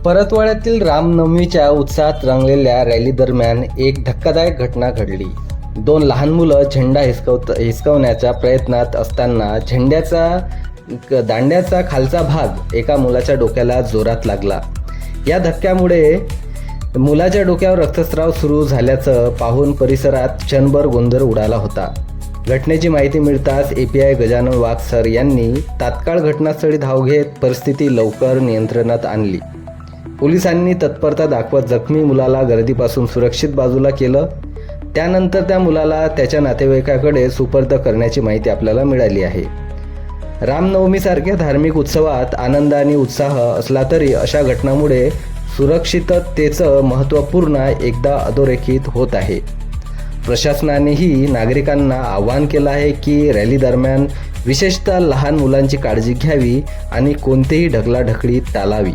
परतवाड्यातील रामनवमीच्या उत्साहात रंगलेल्या रॅली दरम्यान एक धक्कादायक घटना घडली. दोन लहान मुलं झेंडा हिसकवण्याच्या प्रयत्नात असताना दांड्याचा खालचा भाग एका मुलाच्या डोक्याला जोरात लागला. या धक्क्यामुळे मुलाच्या डोक्यावर रक्तस्राव सुरू झाल्याचं पाहून परिसरात क्षणभर गोंधळ उडाला होता. घटनेची माहिती मिळताच API गजानन वाघ सर यांनी तात्काळ घटनास्थळी धाव घेत परिस्थिती लवकर नियंत्रणात आणली. पोलिसांनी तत्परता दाखवत जखमी मुलाला गर्दीपासून सुरक्षित बाजूला केलं. त्यानंतर त्या मुलाला त्याच्या नातेवाईकाकडे सुपूर्द करण्याची माहिती आपल्याला मिळाली आहे. रामनवमीसारख्या धार्मिक उत्सवात आनंद आणि उत्साह असला तरी अशा घटनांमुळे सुरक्षिततेचं महत्त्व पुन्हा एकदा अधोरेखित होत आहे. प्रशासनानेही नागरिकांना आवाहन केलं आहे की रॅली दरम्यान विशेषतः लहान मुलांची काळजी घ्यावी आणि कोणतीही ढकलाढकली टाळावी.